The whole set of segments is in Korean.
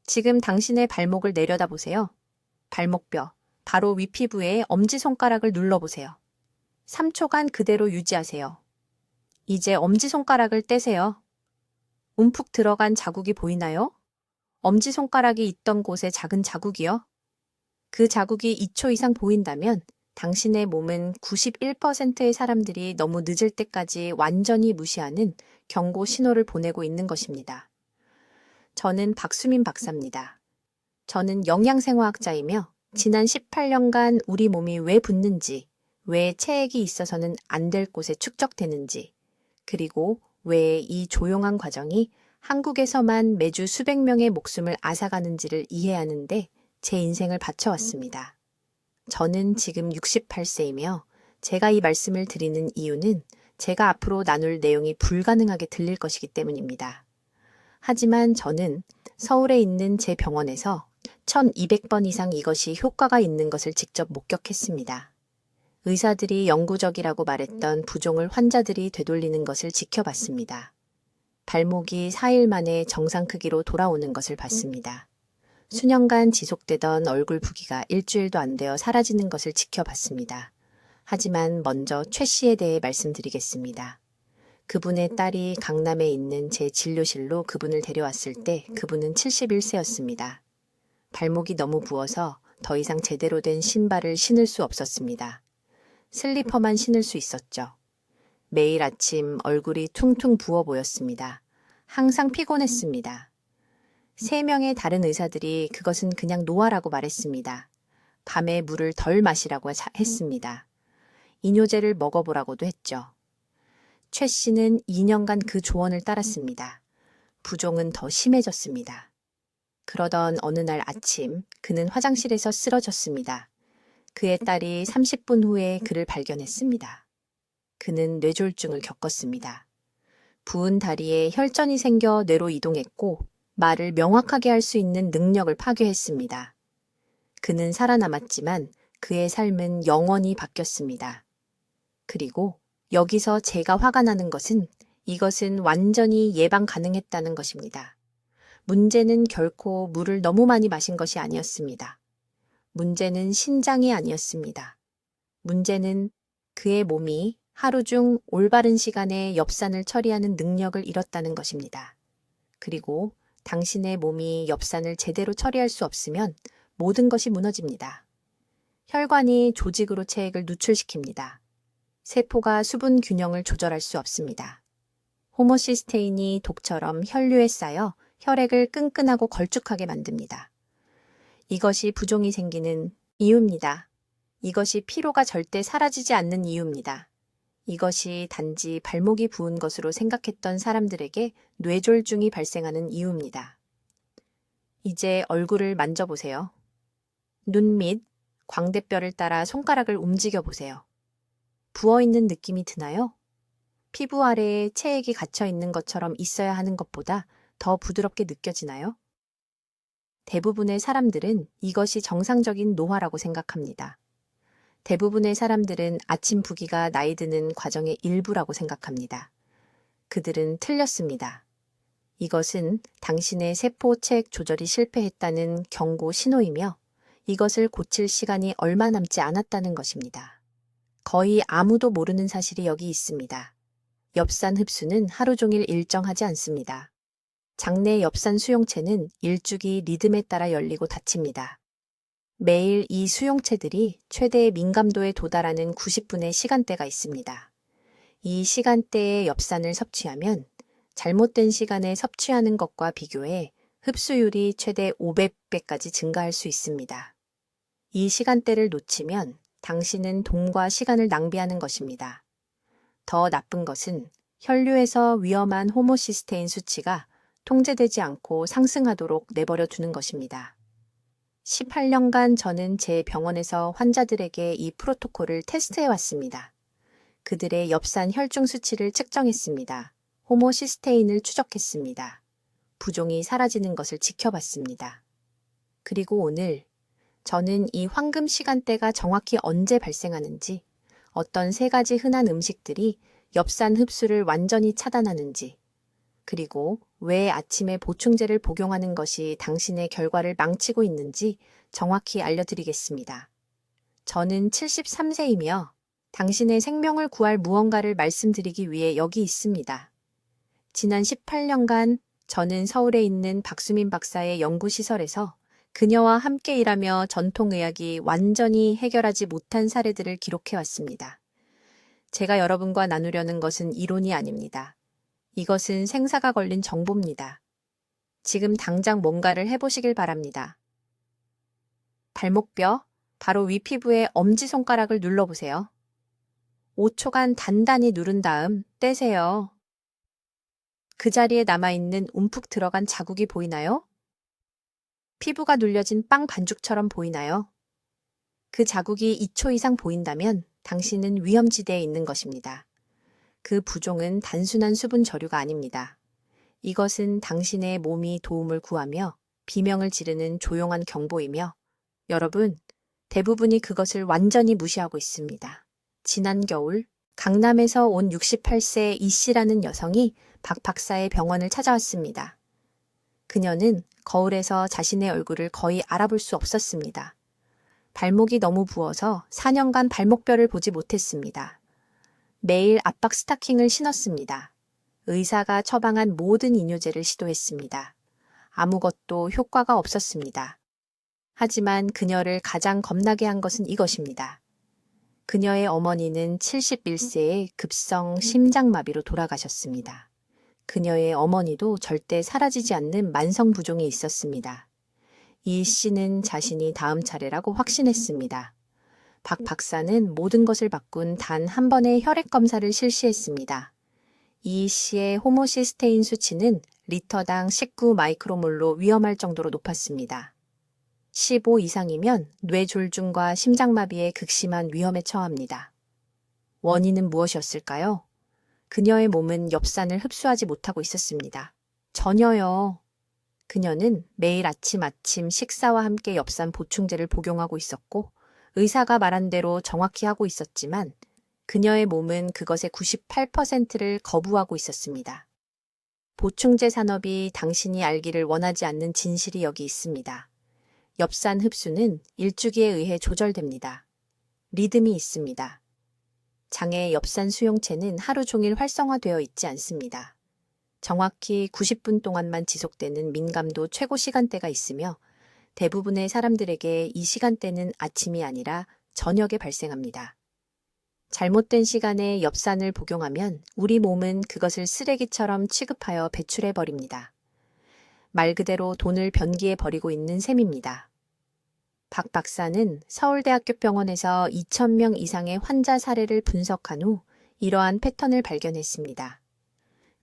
지금 당신의 발목을 내려다보세요. 발목뼈, 바로 윗피부에 엄지손가락을 눌러보세요. 3초간 그대로 유지하세요. 이제 엄지손가락을 떼세요. 움푹 들어간 자국이 보이나요? 엄지손가락이 있던 곳에 작은 자국이요? 그 자국이 2초 이상 보인다면 당신의 몸은 91%의 사람들이 너무 늦을 때까지 완전히 무시하는 경고 신호를 보내고 있는 것입니다. 저는 박수민 박사입니다. 저는 영양생화학자이며 지난 18년간 우리 몸이 왜 붓는지, 왜 체액이 있어서는 안 될 곳에 축적되는지, 그리고 왜 이 조용한 과정이 한국에서만 매주 수백 명의 목숨을 앗아가는지를 이해하는데 제 인생을 바쳐왔습니다. 저는 지금 68세이며 제가 이 말씀을 드리는 이유는 제가 앞으로 나눌 내용이 불가능하게 들릴 것이기 때문입니다. 하지만 저는 서울에 있는 제 병원에서 1200번 이상 이것이 효과가 있는 것을 직접 목격했습니다. 의사들이 영구적이라고 말했던 부종을 환자들이 되돌리는 것을 지켜봤습니다. 발목이 4일 만에 정상 크기로 돌아오는 것을 봤습니다. 수년간 지속되던 얼굴 부기가 일주일도 안 되어 사라지는 것을 지켜봤습니다. 하지만 먼저 최 씨에 대해 말씀드리겠습니다. 그분의 딸이 강남에 있는 제 진료실로 그분을 데려왔을 때 그분은 71세였습니다. 발목이 너무 부어서 더 이상 제대로 된 신발을 신을 수 없었습니다. 슬리퍼만 신을 수 있었죠. 매일 아침 얼굴이 퉁퉁 부어 보였습니다. 항상 피곤했습니다. 3명의 다른 의사들이 그것은 그냥 노화라고 말했습니다. 밤에 물을 덜 마시라고 했습니다. 이뇨제를 먹어보라고도 했죠. 최 씨는 2년간 그 조언을 따랐습니다. 부종은 더 심해졌습니다. 그러던 어느 날 아침 그는 화장실에서 쓰러졌습니다. 그의 딸이 30분 후에 그를 발견했습니다. 그는 뇌졸중을 겪었습니다. 부은 다리에 혈전이 생겨 뇌로 이동했고 말을 명확하게 할 수 있는 능력을 파괴했습니다. 그는 살아남았지만 그의 삶은 영원히 바뀌었습니다. 그리고 여기서 제가 화가 나는 것은 이것은 완전히 예방 가능했다는 것입니다. 문제는 결코 물을 너무 많이 마신 것이 아니었습니다. 문제는 신장이 아니었습니다. 문제는 그의 몸이 하루 중 올바른 시간에 엽산을 처리하는 능력을 잃었다는 것입니다. 그리고 당신의 몸이 엽산을 제대로 처리할 수 없으면 모든 것이 무너집니다. 혈관이 조직으로 체액을 누출시킵니다. 세포가 수분 균형을 조절할 수 없습니다. 호모시스테인이 독처럼 혈류에 쌓여 혈액을 끈끈하고 걸쭉하게 만듭니다. 이것이 부종이 생기는 이유입니다. 이것이 피로가 절대 사라지지 않는 이유입니다. 이것이 단지 발목이 부은 것으로 생각했던 사람들에게 뇌졸중이 발생하는 이유입니다. 이제 얼굴을 만져보세요. 눈 밑 광대뼈를 따라 손가락을 움직여 보세요. 부어있는 느낌이 드나요? 피부 아래에 체액이 갇혀 있는 것처럼 있어야 하는 것보다 더 부드럽게 느껴지나요? 대부분의 사람들은 이것이 정상적인 노화라고 생각합니다. 대부분의 사람들은 아침 부기가 나이 드는 과정의 일부라고 생각합니다. 그들은 틀렸습니다. 이것은 당신의 세포 체액 조절이 실패했다는 경고 신호이며 이것을 고칠 시간이 얼마 남지 않았다는 것입니다. 거의 아무도 모르는 사실이 여기 있습니다. 엽산 흡수는 하루 종일 일정하지 않습니다. 장내 엽산 수용체는 일주기 리듬에 따라 열리고 닫힙니다. 매일 이 수용체들이 최대의 민감도에 도달하는 90분의 시간대가 있습니다. 이 시간대에 엽산을 섭취하면 잘못된 시간에 섭취하는 것과 비교해 흡수율이 최대 500배까지 증가할 수 있습니다. 이 시간대를 놓치면 당신은 돈과 시간을 낭비하는 것입니다. 더 나쁜 것은 혈류에서 위험한 호모시스테인 수치가 통제되지 않고 상승하도록 내버려 두는 것입니다. 18년간 저는 제 병원에서 환자들에게 이 프로토콜을 테스트해 왔습니다. 그들의 엽산 혈중 수치를 측정했습니다. 호모시스테인을 추적했습니다. 부종이 사라지는 것을 지켜봤습니다. 그리고 오늘 저는 이 황금 시간대가 정확히 언제 발생하는지, 어떤 3가지 흔한 음식들이 엽산 흡수를 완전히 차단하는지, 그리고 왜 아침에 보충제를 복용하는 것이 당신의 결과를 망치고 있는지 정확히 알려드리겠습니다. 저는 73세이며 당신의 생명을 구할 무언가를 말씀드리기 위해 여기 있습니다. 지난 18년간 저는 서울에 있는 박수민 박사의 연구시설에서 그녀와 함께 일하며 전통의학이 완전히 해결하지 못한 사례들을 기록해왔습니다. 제가 여러분과 나누려는 것은 이론이 아닙니다. 이것은 생사가 걸린 정보입니다. 지금 당장 뭔가를 해보시길 바랍니다. 발목뼈, 바로 윗피부에 엄지손가락을 눌러보세요. 5초간 단단히 누른 다음 떼세요. 그 자리에 남아있는 움푹 들어간 자국이 보이나요? 피부가 눌려진 빵 반죽처럼 보이나요? 그 자국이 2초 이상 보인다면 당신은 위험지대에 있는 것입니다. 그 부종은 단순한 수분 저류가 아닙니다. 이것은 당신의 몸이 도움을 구하며 비명을 지르는 조용한 경보이며 여러분, 대부분이 그것을 완전히 무시하고 있습니다. 지난 겨울 강남에서 온 68세 이 씨라는 여성이 박 박사의 병원을 찾아왔습니다. 그녀는 거울에서 자신의 얼굴을 거의 알아볼 수 없었습니다. 발목이 너무 부어서 4년간 발목뼈를 보지 못했습니다. 매일 압박 스타킹을 신었습니다. 의사가 처방한 모든 이뇨제를 시도했습니다. 아무것도 효과가 없었습니다. 하지만 그녀를 가장 겁나게 한 것은 이것입니다. 그녀의 어머니는 71세에 급성 심장마비로 돌아가셨습니다. 그녀의 어머니도 절대 사라지지 않는 만성부종이 있었습니다. 이 씨는 자신이 다음 차례라고 확신했습니다. 박 박사는 모든 것을 바꾼 단 한 번의 혈액 검사를 실시했습니다. 이 씨의 호모시스테인 수치는 리터당 19 마이크로몰로 위험할 정도로 높았습니다. 15 이상이면 뇌졸중과 심장마비의 극심한 위험에 처합니다. 원인은 무엇이었을까요? 그녀의 몸은 엽산을 흡수하지 못하고 있었습니다. 전혀요. 그녀는 매일 아침 식사와 함께 엽산 보충제를 복용하고 있었고 의사가 말한 대로 정확히 하고 있었지만 그녀의 몸은 그것의 98%를 거부하고 있었습니다. 보충제 산업이 당신이 알기를 원하지 않는 진실이 여기 있습니다. 엽산 흡수는 일주기에 의해 조절됩니다. 리듬이 있습니다. 장의 엽산 수용체는 하루 종일 활성화되어 있지 않습니다. 정확히 90분 동안만 지속되는 민감도 최고 시간대가 있으며 대부분의 사람들에게 이 시간대는 아침이 아니라 저녁에 발생합니다. 잘못된 시간에 엽산을 복용하면 우리 몸은 그것을 쓰레기처럼 취급하여 배출해버립니다. 말 그대로 돈을 변기에 버리고 있는 셈입니다. 박 박사는 서울대학교 병원에서 2,000명 이상의 환자 사례를 분석한 후 이러한 패턴을 발견했습니다.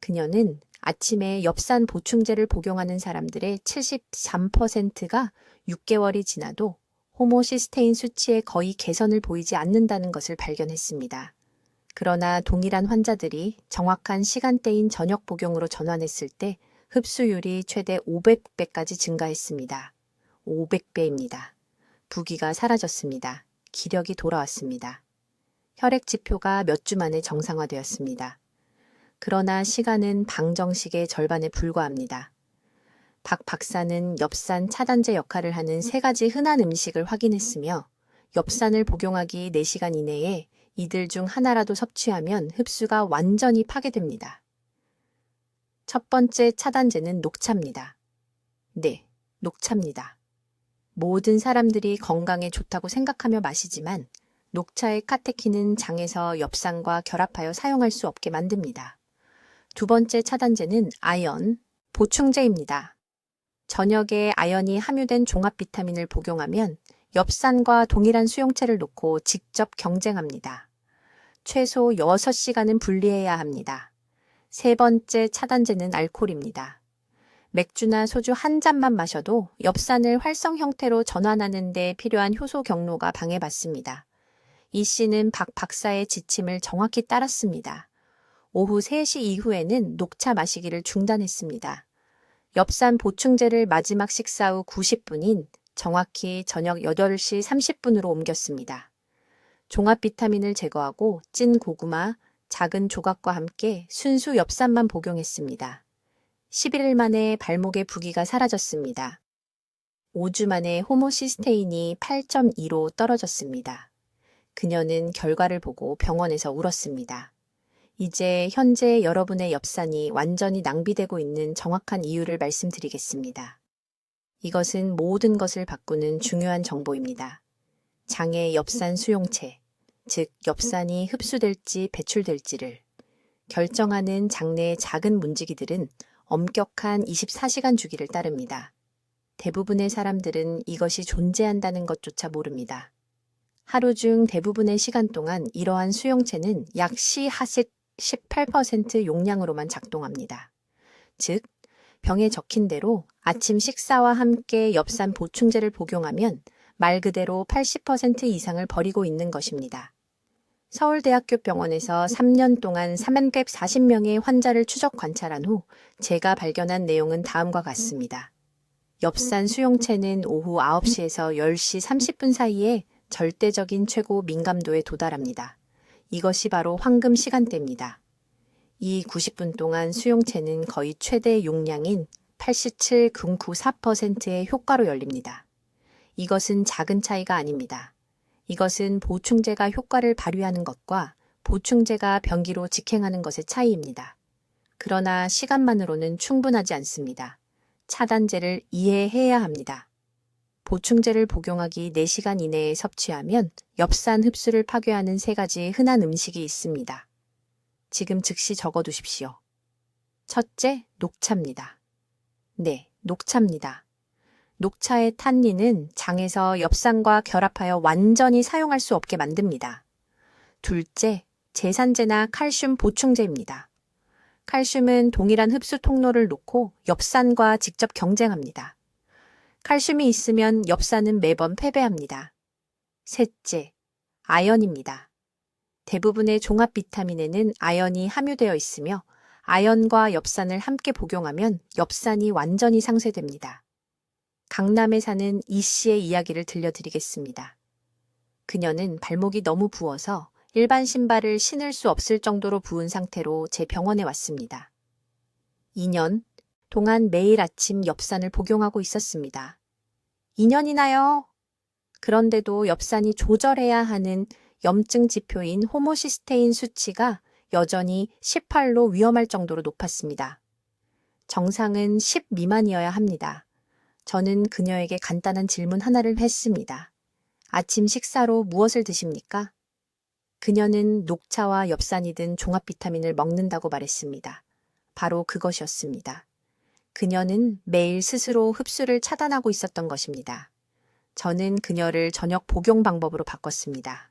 그녀는 아침에 엽산 보충제를 복용하는 사람들의 73%가 6개월이 지나도 호모시스테인 수치에 거의 개선을 보이지 않는다는 것을 발견했습니다. 그러나 동일한 환자들이 정확한 시간대인 저녁 복용으로 전환했을 때 흡수율이 최대 500배까지 증가했습니다. 500배입니다. 부기가 사라졌습니다. 기력이 돌아왔습니다. 혈액 지표가 몇 주 만에 정상화되었습니다. 그러나 시간은 방정식의 절반에 불과합니다. 박 박사는 엽산 차단제 역할을 하는 3가지 흔한 음식을 확인했으며 엽산을 복용하기 4시간 이내에 이들 중 하나라도 섭취하면 흡수가 완전히 파괴됩니다. 첫 번째 차단제는 녹차입니다. 네, 녹차입니다. 모든 사람들이 건강에 좋다고 생각하며 마시지만 녹차의 카테킨은 장에서 엽산과 결합하여 사용할 수 없게 만듭니다. 두 번째 차단제는 아연, 보충제입니다. 저녁에 아연이 함유된 종합 비타민을 복용하면 엽산과 동일한 수용체를 놓고 직접 경쟁합니다. 최소 6시간은 분리해야 합니다. 세 번째 차단제는 알코올입니다. 맥주나 소주 한 잔만 마셔도 엽산을 활성 형태로 전환하는 데 필요한 효소 경로가 방해받습니다. 이 씨는 박 박사의 지침을 정확히 따랐습니다. 오후 3시 이후에는 녹차 마시기를 중단했습니다. 엽산 보충제를 마지막 식사 후 90분인 정확히 저녁 8시 30분으로 옮겼습니다. 종합 비타민을 제거하고 찐 고구마, 작은 조각과 함께 순수 엽산만 복용했습니다. 11일 만에 발목의 부기가 사라졌습니다. 5주 만에 호모시스테인이 8.2로 떨어졌습니다. 그녀는 결과를 보고 병원에서 울었습니다. 이제 현재 여러분의 엽산이 완전히 낭비되고 있는 정확한 이유를 말씀드리겠습니다. 이것은 모든 것을 바꾸는 중요한 정보입니다. 장의 엽산 수용체, 즉 엽산이 흡수될지 배출될지를 결정하는 장내의 작은 문지기들은 엄격한 24시간 주기를 따릅니다. 대부분의 사람들은 이것이 존재한다는 것조차 모릅니다. 하루 중 대부분의 시간 동안 이러한 수용체는 약 시하식 18% 용량으로만 작동합니다. 즉, 병에 적힌 대로 아침 식사와 함께 엽산 보충제를 복용하면 말 그대로 80% 이상을 버리고 있는 것입니다. 서울대학교 병원에서 3년 동안 340명의 환자를 추적 관찰한 후 제가 발견한 내용은 다음과 같습니다. 엽산 수용체는 오후 9시에서 10시 30분 사이에 절대적인 최고 민감도에 도달합니다. 이것이 바로 황금 시간대입니다. 이 90분 동안 수용체는 거의 최대 용량인 87.94%의 효과로 열립니다. 이것은 작은 차이가 아닙니다. 이것은 보충제가 효과를 발휘하는 것과 보충제가 병기로 직행하는 것의 차이입니다. 그러나 시간만으로는 충분하지 않습니다. 차단제를 이해해야 합니다. 보충제를 복용하기 4시간 이내에 섭취하면 엽산 흡수를 파괴하는 3가지 흔한 음식이 있습니다. 지금 즉시 적어두십시오. 첫째, 녹차입니다. 네, 녹차입니다. 녹차의 탄닌은 장에서 엽산과 결합하여 완전히 사용할 수 없게 만듭니다. 둘째, 제산제나 칼슘 보충제입니다. 칼슘은 동일한 흡수 통로를 놓고 엽산과 직접 경쟁합니다. 칼슘이 있으면 엽산은 매번 패배합니다. 셋째, 아연입니다. 대부분의 종합 비타민에는 아연이 함유되어 있으며 아연과 엽산을 함께 복용하면 엽산이 완전히 상쇄됩니다. 강남에 사는 이 씨의 이야기를 들려드리겠습니다. 그녀는 발목이 너무 부어서 일반 신발을 신을 수 없을 정도로 부은 상태로 제 병원에 왔습니다. 2년 동안 매일 아침 엽산을 복용하고 있었습니다. 2년이나요? 그런데도 엽산이 조절해야 하는 염증 지표인 호모시스테인 수치가 여전히 18로 위험할 정도로 높았습니다. 정상은 10 미만이어야 합니다. 저는 그녀에게 간단한 질문 하나를 했습니다. 아침 식사로 무엇을 드십니까? 그녀는 녹차와 엽산이 든 종합 비타민을 먹는다고 말했습니다. 바로 그것이었습니다. 그녀는 매일 스스로 흡수를 차단하고 있었던 것입니다. 저는 그녀를 저녁 복용 방법으로 바꿨습니다.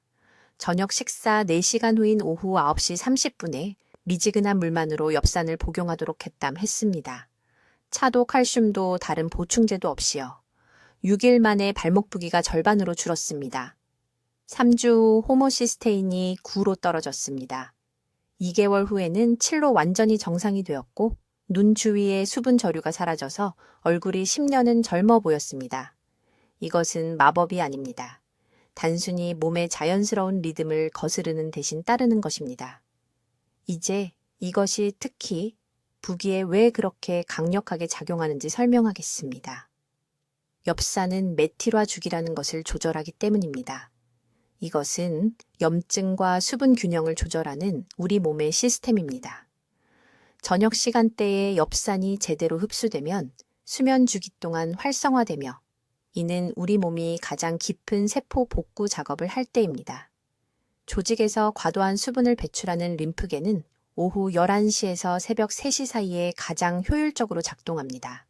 저녁 식사 4시간 후인 오후 9시 30분에 미지근한 물만으로 엽산을 복용하도록 했습니다. 차도 칼슘도 다른 보충제도 없이요. 6일 만에 발목 부기가 절반으로 줄었습니다. 3주 후 호모시스테인이 9로 떨어졌습니다. 2개월 후에는 7로 완전히 정상이 되었고 눈 주위에 수분 저류가 사라져서 얼굴이 10년은 젊어 보였습니다. 이것은 마법이 아닙니다. 단순히 몸의 자연스러운 리듬을 거스르는 대신 따르는 것입니다. 이제 이것이 특히 부기에 왜 그렇게 강력하게 작용하는지 설명하겠습니다. 엽산은 메틸화 주기라는 것을 조절하기 때문입니다. 이것은 염증과 수분 균형을 조절하는 우리 몸의 시스템입니다. 저녁 시간대에 엽산이 제대로 흡수되면 수면 주기 동안 활성화되며 이는 우리 몸이 가장 깊은 세포 복구 작업을 할 때입니다. 조직에서 과도한 수분을 배출하는 림프계는 오후 11시에서 새벽 3시 사이에 가장 효율적으로 작동합니다.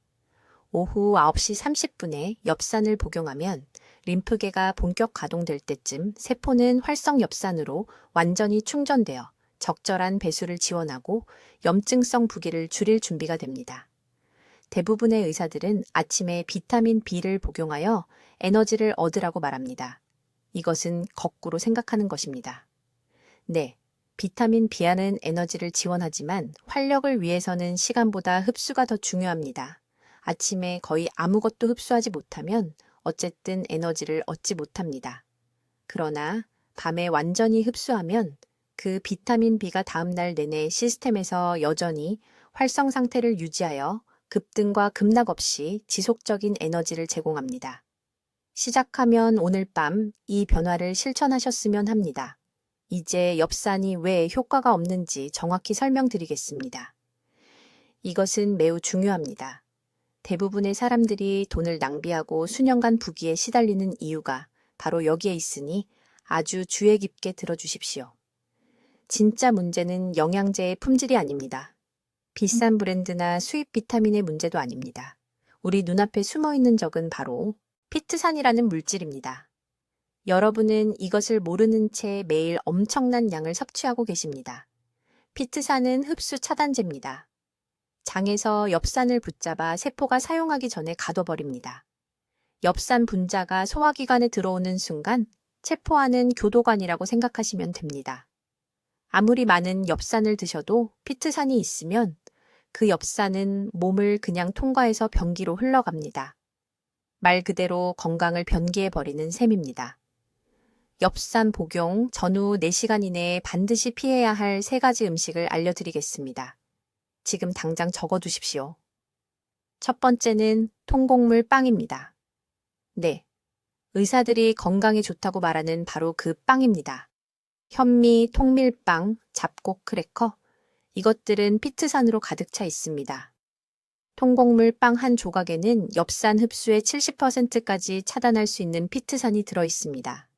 오후 9시 30분에 엽산을 복용하면 림프계가 본격 가동될 때쯤 세포는 활성 엽산으로 완전히 충전되어 적절한 배수를 지원하고 염증성 부기를 줄일 준비가 됩니다. 대부분의 의사들은 아침에 비타민 B를 복용하여 에너지를 얻으라고 말합니다. 이것은 거꾸로 생각하는 것입니다. 네, 비타민 B는 에너지를 지원하지만 활력을 위해서는 시간보다 흡수가 더 중요합니다. 아침에 거의 아무것도 흡수하지 못하면 어쨌든 에너지를 얻지 못합니다. 그러나 밤에 완전히 흡수하면 그 비타민 B가 다음날 내내 시스템에서 여전히 활성 상태를 유지하여 급등과 급락 없이 지속적인 에너지를 제공합니다. 시작하면 오늘 밤 이 변화를 실천하셨으면 합니다. 이제 엽산이 왜 효과가 없는지 정확히 설명드리겠습니다. 이것은 매우 중요합니다. 대부분의 사람들이 돈을 낭비하고 수년간 부기에 시달리는 이유가 바로 여기에 있으니 아주 주의 깊게 들어주십시오. 진짜 문제는 영양제의 품질이 아닙니다. 비싼 브랜드나 수입 비타민의 문제도 아닙니다. 우리 눈앞에 숨어있는 적은 바로 피트산이라는 물질입니다. 여러분은 이것을 모르는 채 매일 엄청난 양을 섭취하고 계십니다. 피트산은 흡수 차단제입니다. 장에서 엽산을 붙잡아 세포가 사용하기 전에 가둬버립니다. 엽산 분자가 소화기관에 들어오는 순간 체포하는 교도관이라고 생각하시면 됩니다. 아무리 많은 엽산을 드셔도 피트산이 있으면 그 엽산은 몸을 그냥 통과해서 변기로 흘러갑니다. 말 그대로 건강을 변기해버리는 셈입니다. 엽산 복용 전후 4시간 이내에 반드시 피해야 할 3가지 음식을 알려드리겠습니다. 지금 당장 적어두십시오. 첫 번째는 통곡물 빵입니다. 네, 의사들이 건강에 좋다고 말하는 바로 그 빵입니다. 현미, 통밀빵, 잡곡 크래커, 이것들은 피트산으로 가득 차 있습니다. 통곡물 빵 한 조각에는 엽산 흡수의 70%까지 차단할 수 있는 피트산이 들어있습니다.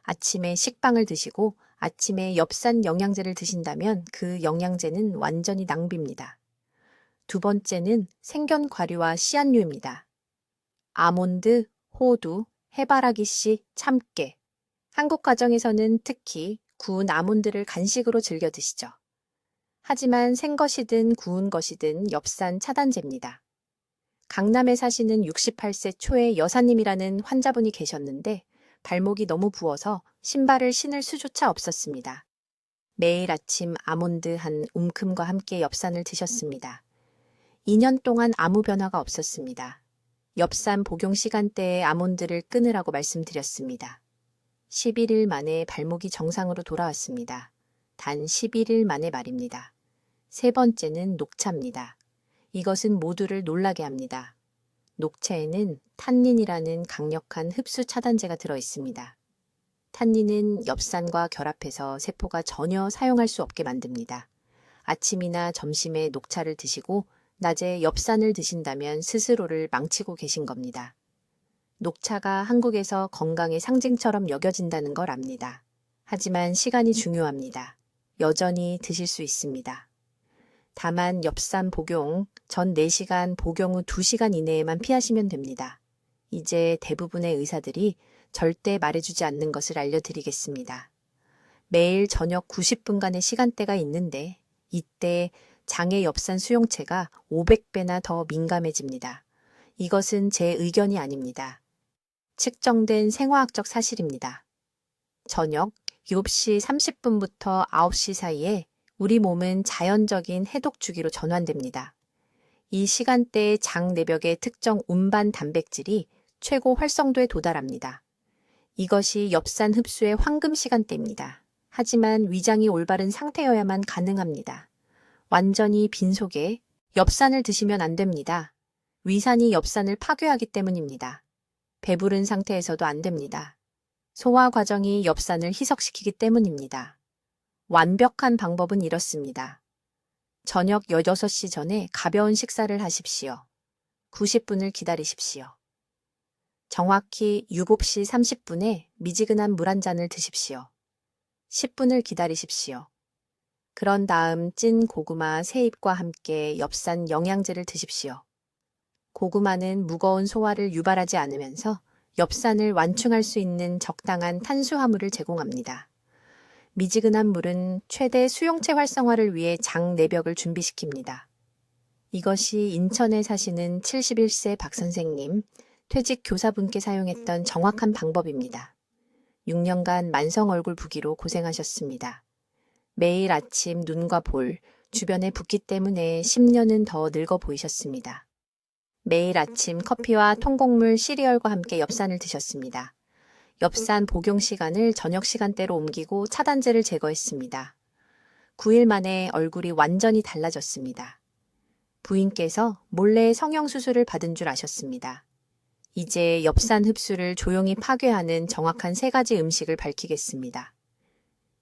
아침에 식빵을 드시고 아침에 엽산 영양제를 드신다면 그 영양제는 완전히 낭비입니다. 두 번째는 생견 과류와 씨앗류입니다. 아몬드, 호두, 해바라기씨, 참깨. 한국 가정에서는 특히 구운 아몬드를 간식으로 즐겨 드시죠. 하지만 생것이든 구운 것이든 엽산 차단제입니다. 강남에 사시는 68세 초의 여사님이라는 환자분이 계셨는데 발목이 너무 부어서 신발을 신을 수조차 없었습니다. 매일 아침 아몬드 한 움큼과 함께 엽산을 드셨습니다. 2년 동안 아무 변화가 없었습니다. 엽산 복용 시간대에 아몬드를 끊으라고 말씀드렸습니다. 11일 만에 발목이 정상으로 돌아왔습니다. 단 11일 만에 말입니다. 세 번째는 녹차입니다. 이것은 모두를 놀라게 합니다. 녹차에는 탄닌이라는 강력한 흡수 차단제가 들어 있습니다. 탄닌은 엽산과 결합해서 세포가 전혀 사용할 수 없게 만듭니다. 아침이나 점심에 녹차를 드시고 낮에 엽산을 드신다면 스스로를 망치고 계신 겁니다. 녹차가 한국에서 건강의 상징처럼 여겨진다는 걸 압니다. 하지만 시간이 중요합니다. 여전히 드실 수 있습니다. 다만 엽산 복용 전 4시간, 복용 후 2시간 이내에만 피하시면 됩니다. 이제 대부분의 의사들이 절대 말해주지 않는 것을 알려드리겠습니다. 매일 저녁 90분간의 시간대가 있는데 이때 장의 엽산 수용체가 500배나 더 민감해집니다. 이것은 제 의견이 아닙니다. 측정된 생화학적 사실입니다. 저녁 7시 30분부터 9시 사이에 우리 몸은 자연적인 해독 주기로 전환됩니다. 이 시간대에 장 내벽의 특정 운반 단백질이 최고 활성도에 도달합니다. 이것이 엽산 흡수의 황금 시간대입니다. 하지만 위장이 올바른 상태여야만 가능합니다. 완전히 빈속에 엽산을 드시면 안 됩니다. 위산이 엽산을 파괴하기 때문입니다. 배부른 상태에서도 안 됩니다. 소화 과정이 엽산을 희석시키기 때문입니다. 완벽한 방법은 이렇습니다. 저녁 6시 전에 가벼운 식사를 하십시오. 90분을 기다리십시오. 정확히 7시 30분에 미지근한 물 한 잔을 드십시오. 10분을 기다리십시오. 그런 다음 찐 고구마 3잎과 함께 엽산 영양제를 드십시오. 고구마는 무거운 소화를 유발하지 않으면서 엽산을 완충할 수 있는 적당한 탄수화물을 제공합니다. 미지근한 물은 최대 수용체 활성화를 위해 장 내벽을 준비시킵니다. 이것이 인천에 사시는 71세 박 선생님, 퇴직 교사분께 사용했던 정확한 방법입니다. 6년간 만성 얼굴 부기로 고생하셨습니다. 매일 아침 눈과 볼, 주변에 붓기 때문에 10년은 더 늙어 보이셨습니다. 매일 아침 커피와 통곡물 시리얼과 함께 엽산을 드셨습니다. 엽산 복용 시간을 저녁 시간대로 옮기고 차단제를 제거했습니다. 9일 만에 얼굴이 완전히 달라졌습니다. 부인께서 몰래 성형수술을 받은 줄 아셨습니다. 이제 엽산 흡수를 조용히 파괴하는 정확한 3가지 음식을 밝히겠습니다.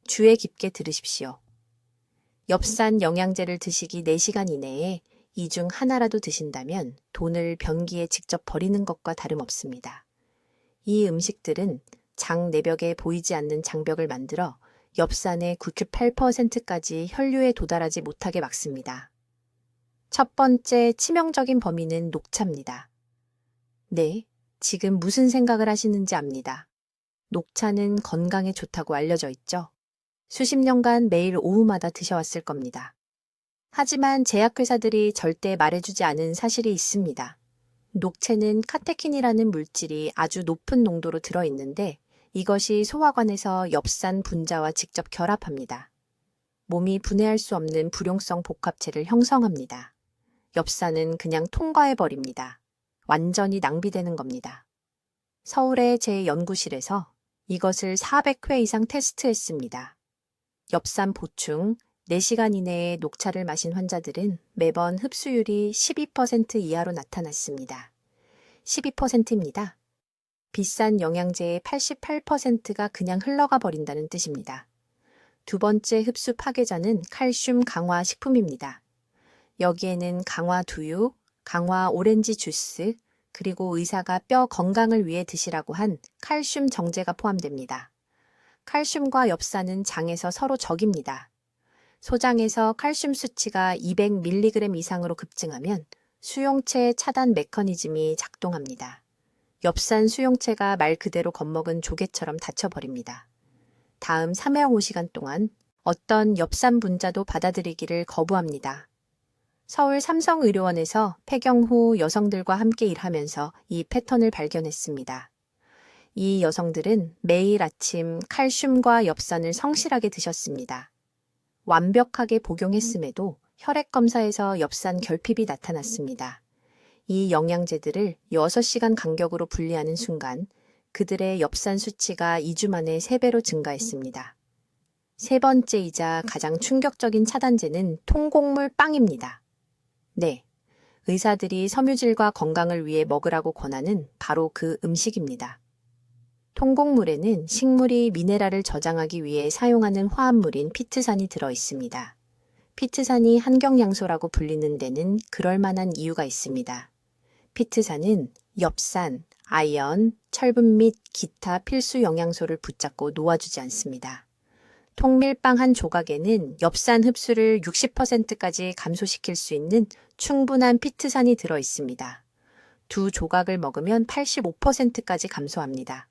주의 깊게 들으십시오. 엽산 영양제를 드시기 4시간 이내에 이 중 하나라도 드신다면 돈을 변기에 직접 버리는 것과 다름없습니다. 이 음식들은 장 내벽에 보이지 않는 장벽을 만들어 엽산의 98%까지 혈류에 도달하지 못하게 막습니다. 첫 번째 치명적인 범인은 녹차입니다. 네, 지금 무슨 생각을 하시는지 압니다. 녹차는 건강에 좋다고 알려져 있죠. 수십 년간 매일 오후마다 드셔왔을 겁니다. 하지만 제약회사들이 절대 말해주지 않은 사실이 있습니다. 녹채는 카테킨이라는 물질이 아주 높은 농도로 들어있는데 이것이 소화관에서 엽산 분자와 직접 결합합니다. 몸이 분해할 수 없는 불용성 복합체를 형성합니다. 엽산은 그냥 통과해버립니다. 완전히 낭비되는 겁니다. 서울의 제 연구실에서 이것을 400회 이상 테스트했습니다. 엽산 보충, 4시간 이내에 녹차를 마신 환자들은 매번 흡수율이 12% 이하로 나타났습니다. 12%입니다. 비싼 영양제의 88%가 그냥 흘러가 버린다는 뜻입니다. 두 번째 흡수 파괴자는 칼슘 강화 식품입니다. 여기에는 강화 두유, 강화 오렌지 주스, 그리고 의사가 뼈 건강을 위해 드시라고 한 칼슘 정제가 포함됩니다. 칼슘과 엽산은 장에서 서로 적입니다. 소장에서 칼슘 수치가 200mg 이상으로 급증하면 수용체 차단 메커니즘이 작동합니다. 엽산 수용체가 말 그대로 겁먹은 조개처럼 닫혀버립니다. 다음 3-5시간 동안 어떤 엽산 분자도 받아들이기를 거부합니다. 서울 삼성의료원에서 폐경 후 여성들과 함께 일하면서 이 패턴을 발견했습니다. 이 여성들은 매일 아침 칼슘과 엽산을 성실하게 드셨습니다. 완벽하게 복용했음에도 혈액 검사에서 엽산 결핍이 나타났습니다. 이 영양제들을 6시간 간격으로 분리하는 순간 그들의 엽산 수치가 2주 만에 3배로 증가했습니다. 세 번째이자 가장 충격적인 차단제는 통곡물 빵입니다. 네, 의사들이 섬유질과 건강을 위해 먹으라고 권하는 바로 그 음식입니다. 통곡물에는 식물이 미네랄을 저장하기 위해 사용하는 화합물인 피트산이 들어 있습니다. 피트산이 한경양소라고 불리는 데는 그럴 만한 이유가 있습니다. 피트산은 엽산, 아연, 철분 및 기타 필수 영양소를 붙잡고 놓아주지 않습니다. 통밀빵 한 조각에는 엽산 흡수를 60%까지 감소시킬 수 있는 충분한 피트산이 들어 있습니다. 2 조각을 먹으면 85%까지 감소합니다.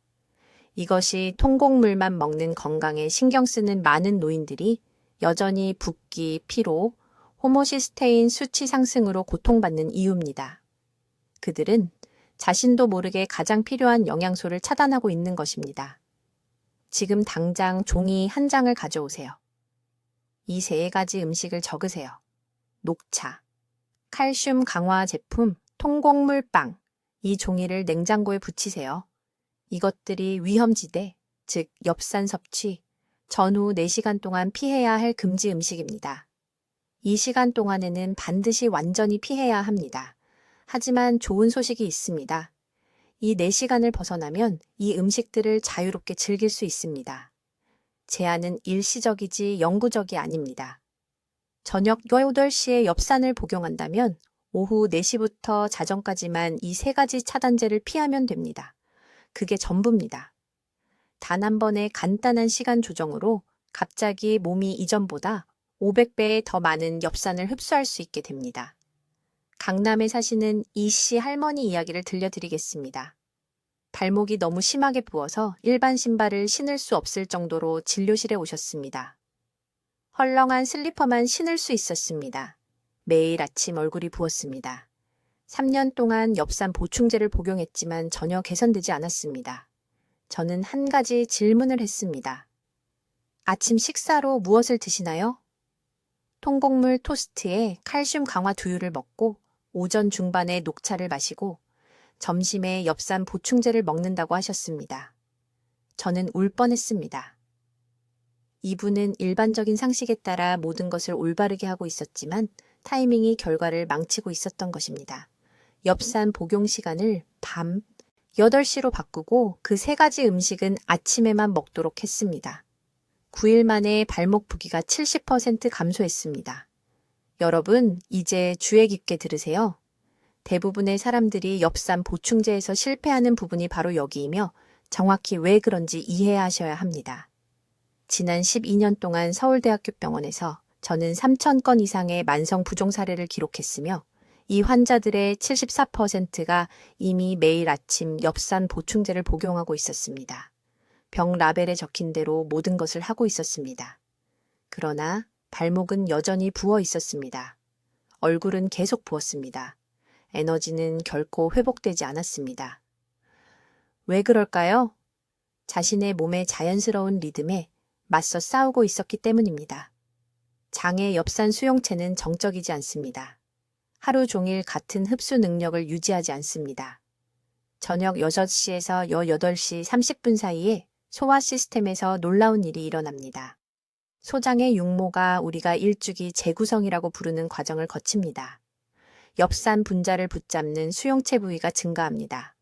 이것이 통곡물만 먹는 건강에 신경 쓰는 많은 노인들이 여전히 붓기, 피로, 호모시스테인 수치 상승으로 고통받는 이유입니다. 그들은 자신도 모르게 가장 필요한 영양소를 차단하고 있는 것입니다. 지금 당장 종이 한 장을 가져오세요. 이 3가지 음식을 적으세요. 녹차, 칼슘 강화 제품, 통곡물 빵, 이 종이를 냉장고에 붙이세요. 이것들이 위험지대, 즉 엽산 섭취, 전후 4시간 동안 피해야 할 금지 음식입니다. 이 시간 동안에는 반드시 완전히 피해야 합니다. 하지만 좋은 소식이 있습니다. 이 4시간을 벗어나면 이 음식들을 자유롭게 즐길 수 있습니다. 제한은 일시적이지 영구적이 아닙니다. 저녁 8시에 엽산을 복용한다면 오후 4시부터 자정까지만 이 3가지 차단제를 피하면 됩니다. 그게 전부입니다. 단 한 번의 간단한 시간 조정으로 갑자기 몸이 이전보다 500배의 더 많은 엽산을 흡수할 수 있게 됩니다. 강남에 사시는 이씨 할머니 이야기를 들려드리겠습니다. 발목이 너무 심하게 부어서 일반 신발을 신을 수 없을 정도로 진료실에 오셨습니다. 헐렁한 슬리퍼만 신을 수 있었습니다. 매일 아침 얼굴이 부었습니다. 3년 동안 엽산 보충제를 복용했지만 전혀 개선되지 않았습니다. 저는 한 가지 질문을 했습니다. 아침 식사로 무엇을 드시나요? 통곡물 토스트에 칼슘 강화 두유를 먹고 오전 중반에 녹차를 마시고 점심에 엽산 보충제를 먹는다고 하셨습니다. 저는 울 뻔했습니다. 이분은 일반적인 상식에 따라 모든 것을 올바르게 하고 있었지만 타이밍이 결과를 망치고 있었던 것입니다. 엽산 복용 시간을 밤 8시로 바꾸고 그 3가지 음식은 아침에만 먹도록 했습니다. 9일 만에 발목 부기가 70% 감소했습니다. 여러분, 이제 주의 깊게 들으세요. 대부분의 사람들이 엽산 보충제에서 실패하는 부분이 바로 여기이며 정확히 왜 그런지 이해하셔야 합니다. 지난 12년 동안 서울대학교 병원에서 저는 3,000건 이상의 만성 부종 사례를 기록했으며 이 환자들의 74%가 이미 매일 아침 엽산 보충제를 복용하고 있었습니다. 병 라벨에 적힌 대로 모든 것을 하고 있었습니다. 그러나 발목은 여전히 부어 있었습니다. 얼굴은 계속 부었습니다. 에너지는 결코 회복되지 않았습니다. 왜 그럴까요? 자신의 몸의 자연스러운 리듬에 맞서 싸우고 있었기 때문입니다. 장의 엽산 수용체는 정적이지 않습니다. 하루 종일 같은 흡수 능력을 유지하지 않습니다. 저녁 6시에서 18시 30분 사이에 소화 시스템에서 놀라운 일이 일어납니다. 소장의 육모가 우리가 일주기 재구성이라고 부르는 과정을 거칩니다. 엽산 분자를 붙잡는 수용체 부위가 증가합니다.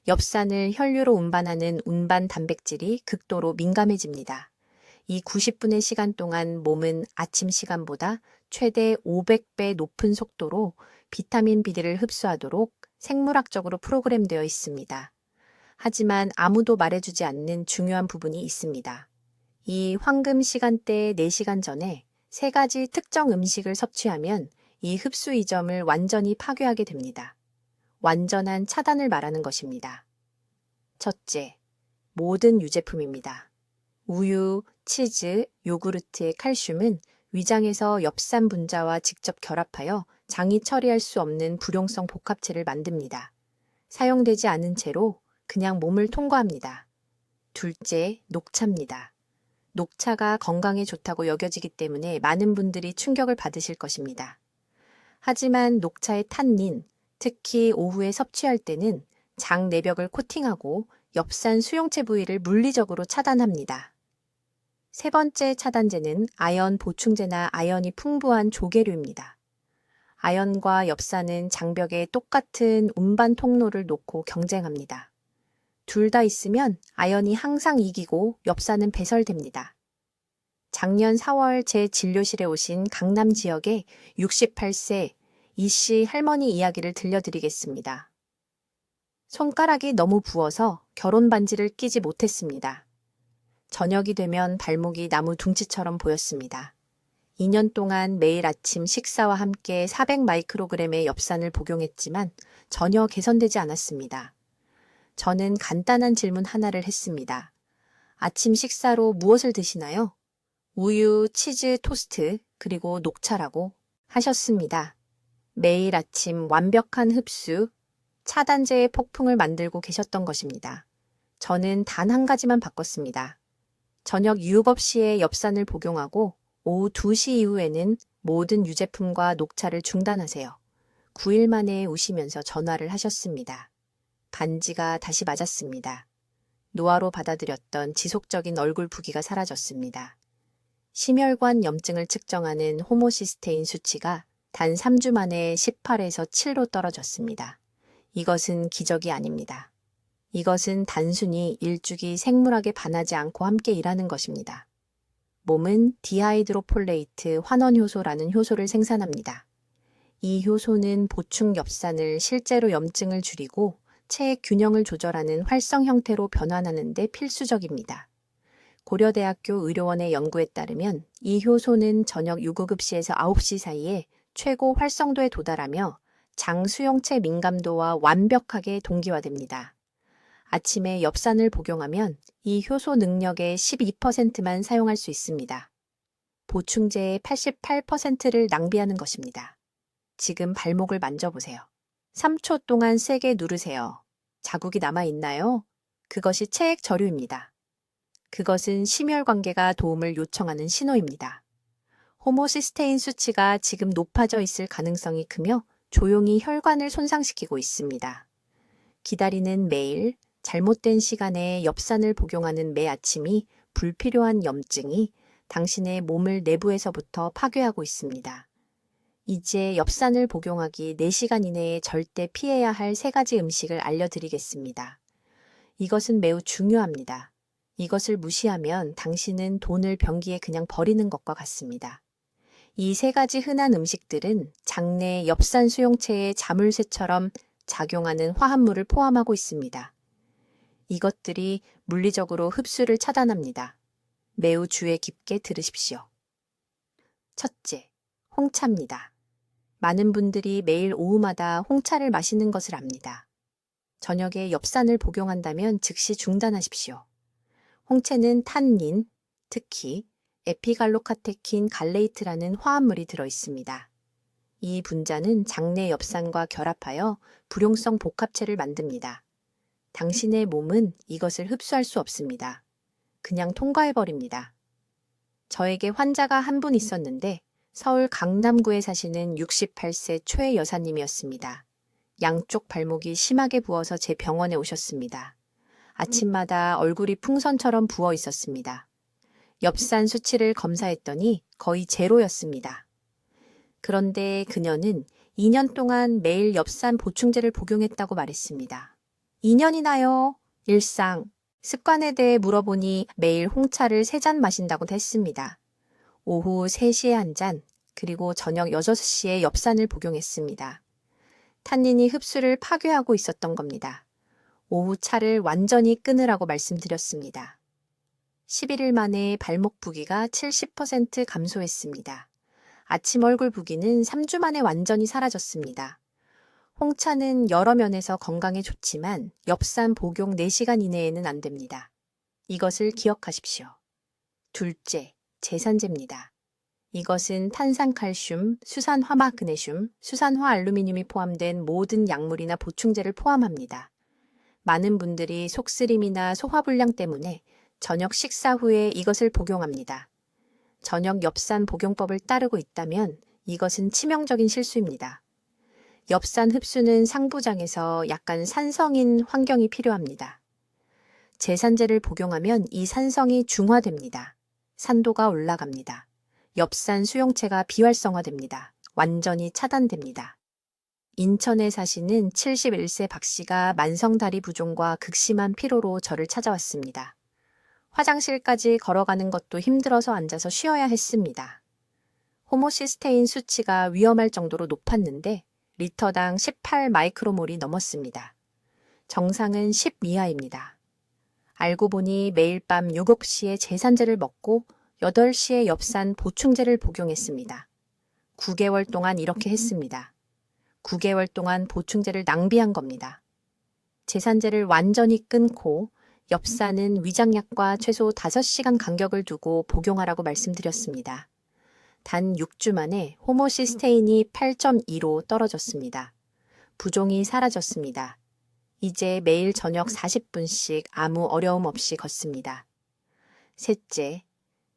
엽산을 혈류로 운반하는 운반 단백질이 극도로 민감해집니다. 이 90분의 시간 동안 몸은 아침 시간보다 최대 500배 높은 속도로 비타민 B를 흡수하도록 생물학적으로 프로그램되어 있습니다. 하지만 아무도 말해주지 않는 중요한 부분이 있습니다. 이 황금 시간대 4시간 전에 3가지 특정 음식을 섭취하면 이 흡수 이점을 완전히 파괴하게 됩니다. 완전한 차단을 말하는 것입니다. 첫째, 모든 유제품입니다. 우유, 치즈, 요구르트의 칼슘은 위장에서 엽산 분자와 직접 결합하여 장이 처리할 수 없는 불용성 복합체를 만듭니다. 사용되지 않은 채로 그냥 몸을 통과합니다. 둘째, 녹차입니다. 녹차가 건강에 좋다고 여겨지기 때문에 많은 분들이 충격을 받으실 것입니다. 하지만 녹차의 탄닌, 특히 오후에 섭취할 때는 장 내벽을 코팅하고 엽산 수용체 부위를 물리적으로 차단합니다. 세 번째 차단제는 아연 보충제나 아연이 풍부한 조개류입니다. 아연과 엽산은 장벽에 똑같은 운반 통로를 놓고 경쟁합니다. 둘 다 있으면 아연이 항상 이기고 엽산은 배설됩니다. 작년 4월 제 진료실에 오신 강남 지역의 68세 이씨 할머니 이야기를 들려드리겠습니다. 손가락이 너무 부어서 결혼 반지를 끼지 못했습니다. 저녁이 되면 발목이 나무 둥치처럼 보였습니다. 2년 동안 매일 아침 식사와 함께 400 마이크로그램의 엽산을 복용했지만 전혀 개선되지 않았습니다. 저는 간단한 질문 하나를 했습니다. 아침 식사로 무엇을 드시나요? 우유, 치즈, 토스트, 그리고 녹차라고 하셨습니다. 매일 아침 완벽한 흡수, 차단제의 폭풍을 만들고 계셨던 것입니다. 저는 단 한 가지만 바꿨습니다. 저녁 7시에 엽산을 복용하고 오후 2시 이후에는 모든 유제품과 녹차를 중단하세요. 9일 만에 우시면서 전화를 하셨습니다. 반지가 다시 맞았습니다. 노화로 받아들였던 지속적인 얼굴 부기가 사라졌습니다. 심혈관 염증을 측정하는 호모시스테인 수치가 단 3주 만에 18에서 7로 떨어졌습니다. 이것은 기적이 아닙니다. 이것은 단순히 일주기 생물학에 반하지 않고 함께 일하는 것입니다. 몸은 디하이드로폴레이트 환원효소라는 효소를 생산합니다. 이 효소는 보충 엽산을 실제로 염증을 줄이고 체의 균형을 조절하는 활성 형태로 변환하는 데 필수적입니다. 고려대학교 의료원의 연구에 따르면 이 효소는 저녁 7급시에서 9시 사이에 최고 활성도에 도달하며 장 수용체 민감도와 완벽하게 동기화됩니다. 아침에 엽산을 복용하면 이 효소 능력의 12%만 사용할 수 있습니다. 보충제의 88%를 낭비하는 것입니다. 지금 발목을 만져보세요. 3초 동안 세게 누르세요. 자국이 남아있나요? 그것이 체액 저류입니다. 그것은 심혈관계가 도움을 요청하는 신호입니다. 호모시스테인 수치가 지금 높아져 있을 가능성이 크며 조용히 혈관을 손상시키고 있습니다. 기다리는 매일, 잘못된 시간에 엽산을 복용하는 매 아침이 불필요한 염증이 당신의 몸을 내부에서부터 파괴하고 있습니다. 이제 엽산을 복용하기 4시간 이내에 절대 피해야 할 3가지 음식을 알려드리겠습니다. 이것은 매우 중요합니다. 이것을 무시하면 당신은 돈을 변기에 그냥 버리는 것과 같습니다. 이 3가지 흔한 음식들은 장내 엽산 수용체의 자물쇠처럼 작용하는 화합물을 포함하고 있습니다. 이것들이 물리적으로 흡수를 차단합니다. 매우 주의 깊게 들으십시오. 첫째, 홍차입니다. 많은 분들이 매일 오후마다 홍차를 마시는 것을 압니다. 저녁에 엽산을 복용한다면 즉시 중단하십시오. 홍채는 탄닌, 특히 에피갈로카테킨 갈레이트라는 화합물이 들어있습니다. 이 분자는 장내 엽산과 결합하여 불용성 복합체를 만듭니다. 당신의 몸은 이것을 흡수할 수 없습니다. 그냥 통과해버립니다. 저에게 환자가 한 분 있었는데 서울 강남구에 사시는 68세 초의 여사님이었습니다. 양쪽 발목이 심하게 부어서 제 병원에 오셨습니다. 아침마다 얼굴이 풍선처럼 부어 있었습니다. 엽산 수치를 검사했더니 거의 제로였습니다. 그런데 그녀는 2년 동안 매일 엽산 보충제를 복용했다고 말했습니다. 2년이나요? 일상. 습관에 대해 물어보니 매일 홍차를 3잔 마신다고 했습니다. 오후 3시에 1잔, 그리고 저녁 6시에 엽산을 복용했습니다. 탄닌이 흡수를 파괴하고 있었던 겁니다. 오후 차를 완전히 끊으라고 말씀드렸습니다. 11일 만에 발목 부기가 70% 감소했습니다. 아침 얼굴 부기는 3주 만에 완전히 사라졌습니다. 홍차는 여러 면에서 건강에 좋지만 엽산 복용 4시간 이내에는 안 됩니다. 이것을 기억하십시오. 둘째, 제산제입니다. 이것은 탄산칼슘, 수산화마그네슘, 수산화 알루미늄이 포함된 모든 약물이나 보충제를 포함합니다. 많은 분들이 속쓰림이나 소화불량 때문에 저녁 식사 후에 이것을 복용합니다. 저녁 엽산 복용법을 따르고 있다면 이것은 치명적인 실수입니다. 엽산 흡수는 상부장에서 약간 산성인 환경이 필요합니다. 제산제를 복용하면 이 산성이 중화됩니다. 산도가 올라갑니다. 엽산 수용체가 비활성화됩니다. 완전히 차단됩니다. 인천에 사시는 71세 박 씨가 만성다리 부종과 극심한 피로로 저를 찾아왔습니다. 화장실까지 걸어가는 것도 힘들어서 앉아서 쉬어야 했습니다. 호모시스테인 수치가 위험할 정도로 높았는데 리터당 18 마이크로몰이 넘었습니다. 정상은 10 이하입니다. 알고 보니 매일 밤 7시에 제산제를 먹고 8시에 엽산 보충제를 복용했습니다. 9개월 동안 이렇게 했습니다. 9개월 동안 보충제를 낭비한 겁니다. 제산제를 완전히 끊고 엽산은 위장약과 최소 5시간 간격을 두고 복용하라고 말씀드렸습니다. 단 6주 만에 호모시스테인이 8.2로 떨어졌습니다. 부종이 사라졌습니다. 이제 매일 저녁 40분씩 아무 어려움 없이 걷습니다. 셋째,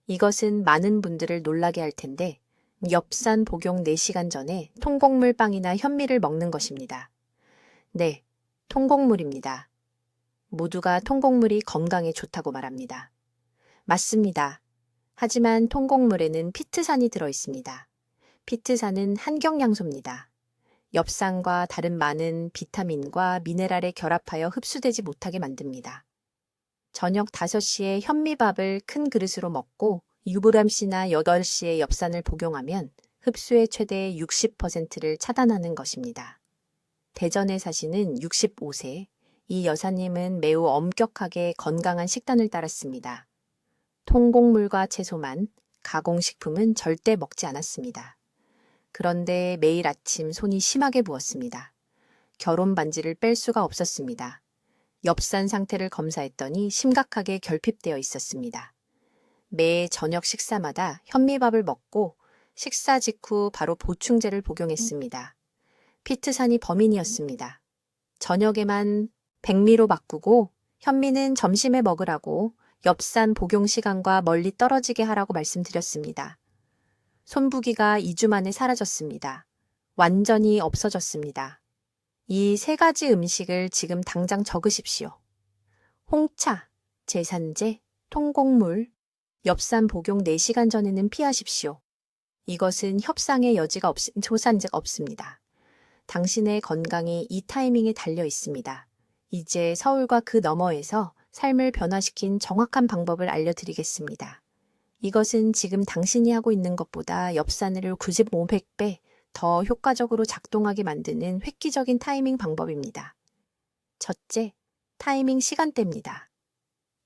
이것은 많은 분들을 놀라게 할 텐데 엽산 복용 4시간 전에 통곡물 빵이나 현미를 먹는 것입니다. 네, 통곡물입니다. 모두가 통곡물이 건강에 좋다고 말합니다. 맞습니다. 하지만 통곡물에는 피트산이 들어있습니다. 피트산은 한경양소입니다. 엽산과 다른 많은 비타민과 미네랄에 결합하여 흡수되지 못하게 만듭니다. 저녁 5시에 현미밥을 큰 그릇으로 먹고 유불암씨나 8시에 엽산을 복용하면 흡수의 최대 60%를 차단하는 것입니다. 대전에 사시는 65세, 이 여사님은 매우 엄격하게 건강한 식단을 따랐습니다. 통곡물과 채소만, 가공식품은 절대 먹지 않았습니다. 그런데 매일 아침 손이 심하게 부었습니다. 결혼 반지를 뺄 수가 없었습니다. 엽산 상태를 검사했더니 심각하게 결핍되어 있었습니다. 매 저녁 식사마다 현미밥을 먹고 식사 직후 바로 보충제를 복용했습니다. 피트산이 범인이었습니다. 저녁에만 백미로 바꾸고 현미는 점심에 먹으라고 엽산 복용 시간과 멀리 떨어지게 하라고 말씀드렸습니다. 손부기가 2주 만에 사라졌습니다. 완전히 없어졌습니다. 이 3가지 음식을 지금 당장 적으십시오. 홍차, 제산제, 통곡물, 엽산 복용 4시간 전에는 피하십시오. 이것은 협상의 여지가 조산적 없습니다. 당신의 건강이 이 타이밍에 달려 있습니다. 이제 서울과 그 너머에서 삶을 변화시킨 정확한 방법을 알려드리겠습니다. 이것은 지금 당신이 하고 있는 것보다 엽산을 9500배 더 효과적으로 작동하게 만드는 획기적인 타이밍 방법입니다. 첫째, 타이밍 시간대입니다.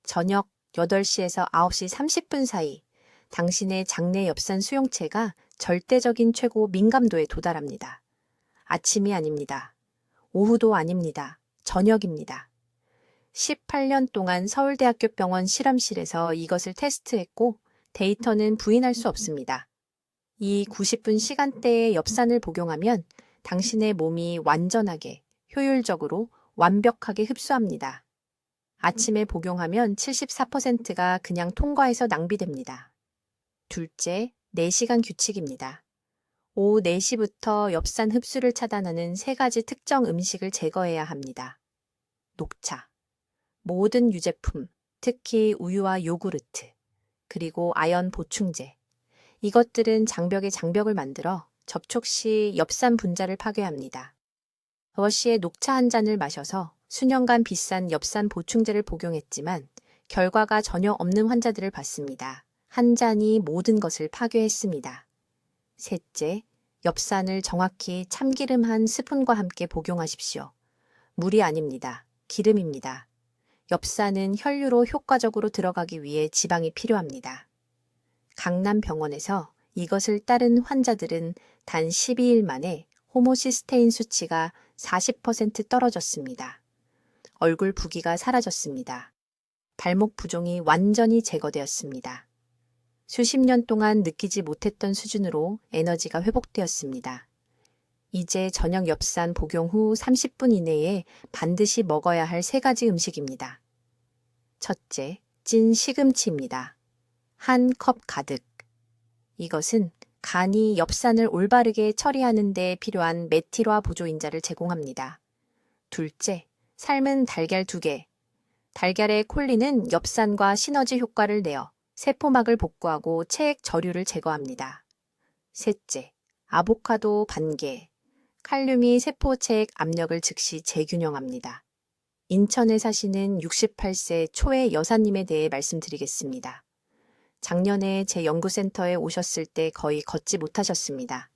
저녁 8시에서 9시 30분 사이 당신의 장내 엽산 수용체가 절대적인 최고 민감도에 도달합니다. 아침이 아닙니다. 오후도 아닙니다. 저녁입니다. 18년 동안 서울대학교 병원 실험실에서 이것을 테스트했고 데이터는 부인할 수 없습니다. 이 90분 시간대에 엽산을 복용하면 당신의 몸이 완전하게, 효율적으로, 완벽하게 흡수합니다. 아침에 복용하면 74%가 그냥 통과해서 낭비됩니다. 둘째, 4시간 규칙입니다. 오후 4시부터 엽산 흡수를 차단하는 3가지 특정 음식을 제거해야 합니다. 녹차, 모든 유제품, 특히 우유와 요구르트, 그리고 아연 보충제. 이것들은 장벽에 장벽을 만들어 접촉 시 엽산 분자를 파괴합니다. 5시에 녹차 한 잔을 마셔서 수년간 비싼 엽산 보충제를 복용했지만 결과가 전혀 없는 환자들을 봤습니다. 한 잔이 모든 것을 파괴했습니다. 셋째, 엽산을 정확히 참기름 한 스푼과 함께 복용하십시오. 물이 아닙니다. 기름입니다. 엽산은 혈류로 효과적으로 들어가기 위해 지방이 필요합니다. 강남병원에서 이것을 따른 환자들은 단 12일 만에 호모시스테인 수치가 40% 떨어졌습니다. 얼굴 부기가 사라졌습니다. 발목 부종이 완전히 제거되었습니다. 수십 년 동안 느끼지 못했던 수준으로 에너지가 회복되었습니다. 이제 저녁 엽산 복용 후 30분 이내에 반드시 먹어야 할 3가지 음식입니다. 첫째, 찐 시금치입니다. 한 컵 가득. 이것은 간이 엽산을 올바르게 처리하는 데 필요한 메틸화 보조인자를 제공합니다. 둘째, 삶은 달걀 2개. 달걀의 콜린은 엽산과 시너지 효과를 내어 세포막을 복구하고 체액 저류를 제거합니다. 셋째, 아보카도 반개. 칼륨이 세포 체액 압력을 즉시 재균형합니다. 인천에 사시는 68세 초의 여사님에 대해 말씀드리겠습니다. 작년에 제 연구센터에 오셨을 때 거의 걷지 못하셨습니다.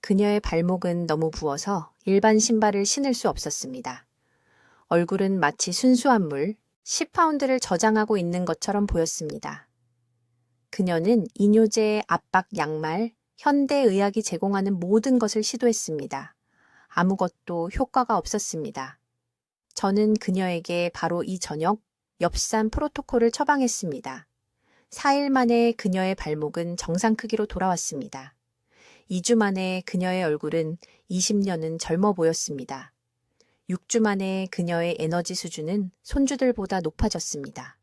그녀의 발목은 너무 부어서 일반 신발을 신을 수 없었습니다. 얼굴은 마치 순수한 물, 10파운드를 저장하고 있는 것처럼 보였습니다. 그녀는 이뇨제, 압박 양말, 현대의학이 제공하는 모든 것을 시도했습니다. 아무것도 효과가 없었습니다. 저는 그녀에게 바로 이 저녁 엽산 프로토콜을 처방했습니다. 4일 만에 그녀의 발목은 정상 크기로 돌아왔습니다. 2주 만에 그녀의 얼굴은 20년은 젊어 보였습니다. 6주 만에 그녀의 에너지 수준은 손주들보다 높아졌습니다.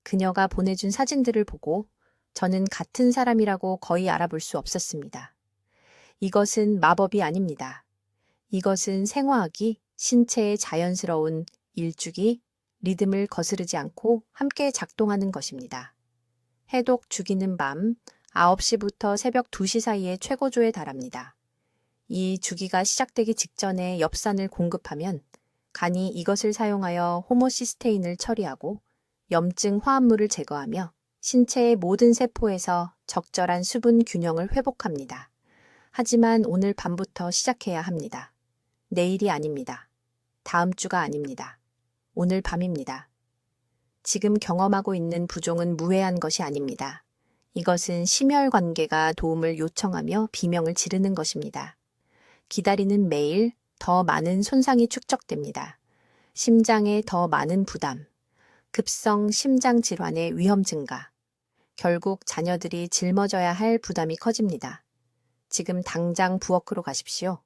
그녀가 보내준 사진들을 보고 저는 같은 사람이라고 거의 알아볼 수 없었습니다. 이것은 마법이 아닙니다. 이것은 생화학이 신체의 자연스러운 일주기, 리듬을 거스르지 않고 함께 작동하는 것입니다. 해독 죽이는 밤 9시부터 새벽 2시 사이에 최고조에 달합니다. 이 주기가 시작되기 직전에 엽산을 공급하면 간이 이것을 사용하여 호모시스테인을 처리하고 염증 화합물을 제거하며 신체의 모든 세포에서 적절한 수분 균형을 회복합니다. 하지만 오늘 밤부터 시작해야 합니다. 내일이 아닙니다. 다음 주가 아닙니다. 오늘 밤입니다. 지금 경험하고 있는 부종은 무해한 것이 아닙니다. 이것은 심혈관계가 도움을 요청하며 비명을 지르는 것입니다. 기다리는 매일 더 많은 손상이 축적됩니다. 심장에 더 많은 부담, 급성 심장 질환의 위험 증가, 결국 자녀들이 짊어져야 할 부담이 커집니다. 지금 당장 부엌으로 가십시오.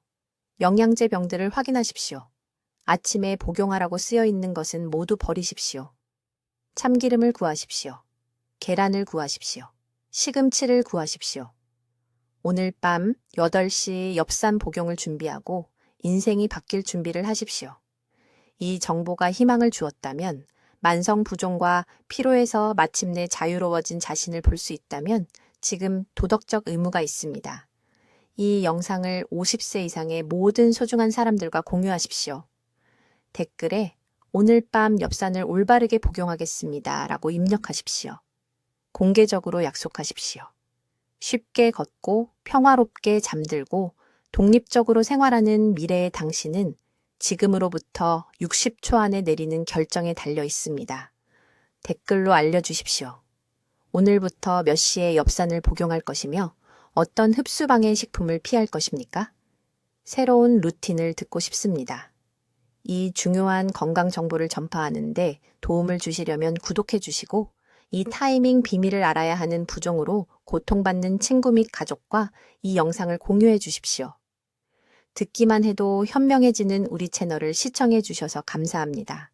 영양제 병들을 확인하십시오. 아침에 복용하라고 쓰여 있는 것은 모두 버리십시오. 참기름을 구하십시오. 계란을 구하십시오. 시금치를 구하십시오. 오늘 밤 8시 엽산 복용을 준비하고 인생이 바뀔 준비를 하십시오. 이 정보가 희망을 주었다면, 만성 부종과 피로에서 마침내 자유로워진 자신을 볼 수 있다면 지금 도덕적 의무가 있습니다. 이 영상을 50세 이상의 모든 소중한 사람들과 공유하십시오. 댓글에 오늘 밤 엽산을 올바르게 복용하겠습니다 라고 입력하십시오. 공개적으로 약속하십시오. 쉽게 걷고 평화롭게 잠들고 독립적으로 생활하는 미래의 당신은 지금으로부터 60초 안에 내리는 결정에 달려 있습니다. 댓글로 알려주십시오. 오늘부터 몇 시에 엽산을 복용할 것이며 어떤 흡수방해 식품을 피할 것입니까? 새로운 루틴을 듣고 싶습니다. 이 중요한 건강 정보를 전파하는데 도움을 주시려면 구독해 주시고 이 타이밍 비밀을 알아야 하는 부종으로 고통받는 친구 및 가족과 이 영상을 공유해 주십시오. 듣기만 해도 현명해지는 우리 채널을 시청해 주셔서 감사합니다.